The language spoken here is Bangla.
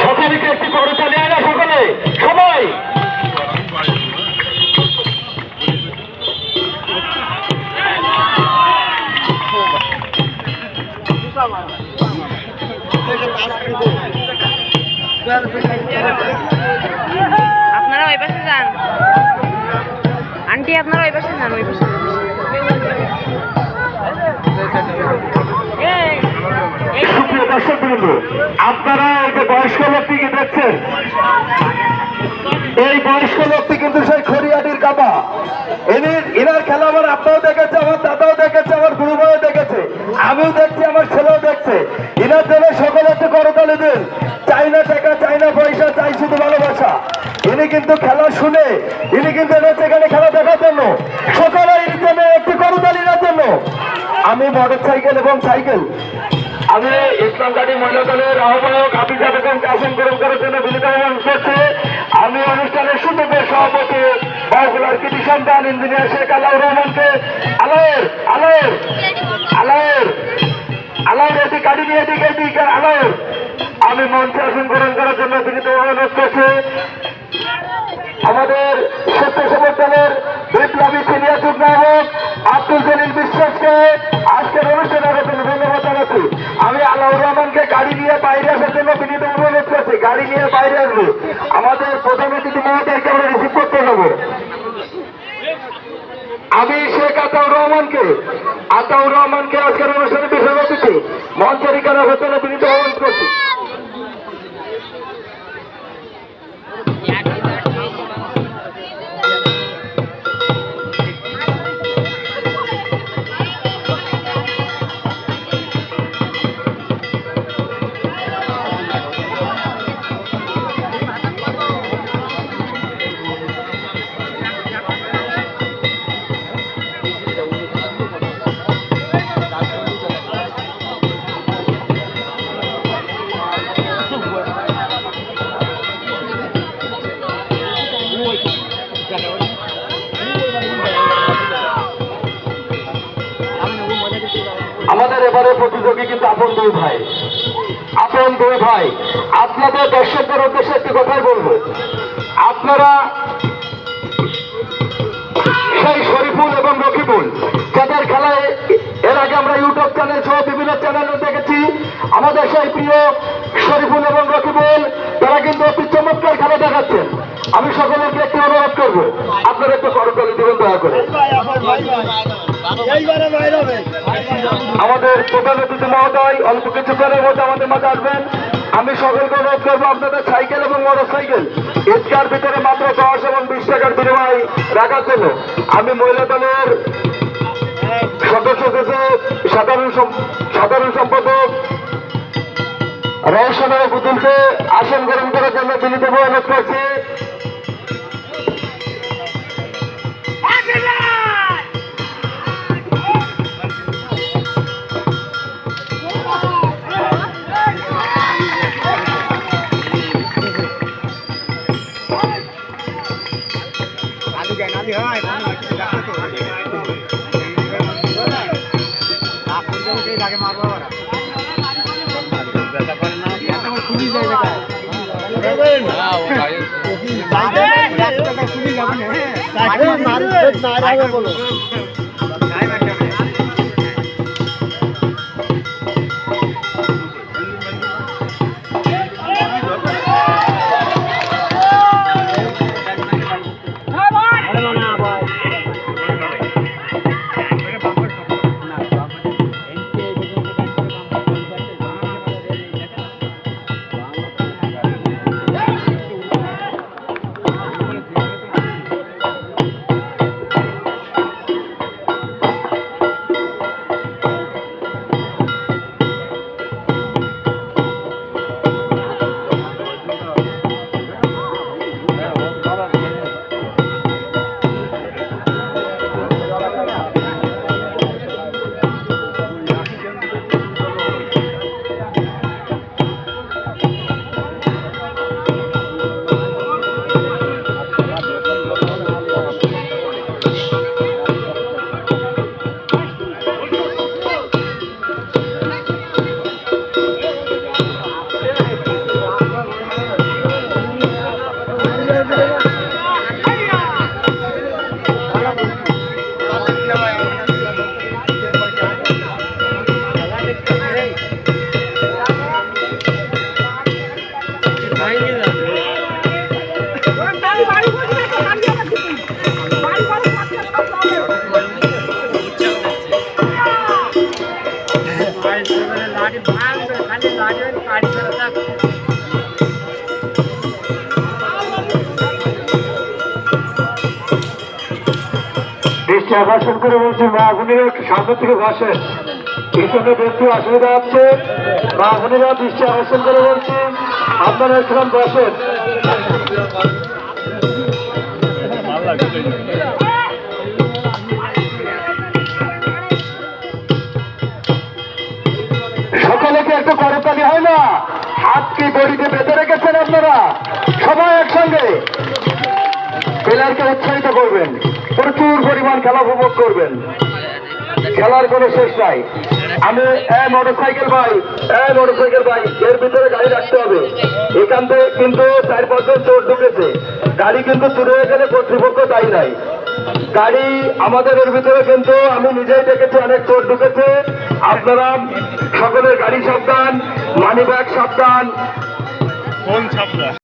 সকলকে একটি করে চালিয়ে না সকলে সবাই আপনারা ওই পাশে যান আন্টি, আপনারা ওই পাশে যান, ওই পাশে। সুপ্রিয় দর্শক বৃন্দ, আপনারা এই যে বয়স্ক লোকটিকে দেখছেন, এই বয়স্ক লোকটি কিন্তু সেই খড়িয়াটির কাবা। এনার খেলা আমার আপনাও দেখেছে, আমার দাদাও দেখেছে, আমার গুরু ভাইও দেখেছে, আমিও দেখছি, আমার ছেলেও দেখছে। এনার জন্য সকলে একটু করতালি দিন। চাই না টাকা, চাই না পয়সা, চাই শুধু ভালোবাসা। ইনি কিন্তু খেলা শুনে, ইনি কিন্তু এনেছে এখানে খেলা দেখার জন্য। সকলে এর জন্য একটি করতালি দেওয়ার জন্য। আমি মোটর সাইকেল এবং সাইকেল, আমি ইসলামঘাটি মহিলা দলের আহ্বায়ক হাফিজা বেগমকে আসন গ্রহণ করার জন্য বিনীত আহ্বান করছি। আমি অনুষ্ঠানের সুযোগের সভাপতি বাউকুলার কৃতি সন্তান ইঞ্জিনিয়ার শেখ আলাউর রহমানকে আলাউর এটি গাড়ি নিয়ে দিকে আলাউর আমি মঞ্চে আসন গ্রহণ করার জন্য বিনীত অনুরোধ করছি। আমাদের স্বেচ্ছাসেবক দলের বিপ্লবী সিনিয়র যুগ্ম আহ্বায়ক আব্দুল জলিল বিশ্বাসকে আজকের অনুষ্ঠানের জন্য ধন্যবাদ জানাচ্ছি। আমি আলাউর রহমানকে গাড়ি নিয়ে বাইরে আসার জন্য বিনীত অনুরোধ করছি। গাড়ি নিয়ে বাইরে আসবে, আমাদের প্রধান অতিথি মহোদয়কে আমরা রিসিভ করতে যাবো। আমি শেখ আতাউর রহমানকে আজকের অনুষ্ঠানে বিশেষ অতিথি মঞ্চরিকার আসার জন্য বিনীত অনুরোধ করছি। আমাদের এবারে প্রতিযোগী কিন্তু আপন দুই ভাই। আপনাদের দর্শকদের উদ্দেশ্যে একটি কথাই বলবো, আপনারা সেই শরীফুল এবং রকিবুল যাদের খেলায় এর আগে আমরা ইউটিউব চ্যানেল সহ বিভিন্ন চ্যানেলে দেখেছি, আমাদের সেই প্রিয় শরীফুল এবং রকিবুল তারা কিন্তু অতি চমৎকার খেলা দেখাচ্ছেন। আমি সকলকে একটি অনুরোধ করবো, আপনারা একটু করতালি দিবেন দয়া করে। আমাদের প্রধান অতিথি মহোদয় অল্প কিছুক্ষণের মধ্যে আমাদের মাঝে আসবেন। আমি সকলকে অনুরোধ করবো আপনাদের সাইকেল এবং মোটর সাইকেল ইটকার ভিতরে মাত্র 10 এবং 20 টাকার বিনিময় রাখার জন্য আমি মহিলা দলের সদস্য সাধারণ সম্পাদক রহস্যময় পুতুলকে আসন গ্রহণ করার জন্য বিনীত অনুরোধ করছি। দৃষ্টি আকর্ষণ করে বলছি মা বোনেরা একটু সামনের থেকে বসেন, পিছনে একটু অসুবিধা হচ্ছে। মা বোনেরা দৃষ্টি আকর্ষণ করে বলছি আপনারা একটু বসেন। সকলে কি একটু করতালি হয় না? হাত কি দড়িতে বেঁধে রেখেছেন আপনারা? সবাই একসঙ্গে প্লেয়ারকে উৎসাহিত করবেন, প্রচুর পরিমাণ খেলা উপভোগ করবেন, খেলার কোনো শেষ নাই। আমি মোটরসাইকেল ভাই এর ভিতরে গাড়ি রাখতে হবে। এখান থেকে কিন্তু 4-5 জন চোর ঢুকেছে, গাড়ি কিন্তু চুরি হয়ে গেলে কর্তৃপক্ষ দায়ী নাই। গাড়ি আমাদের এর ভিতরে কিন্তু আমি নিজেই দেখেছি অনেক চোর ঢুকেছে। আপনারা সকলের গাড়ি সাবধান, মানি ব্যাগ সাবধান।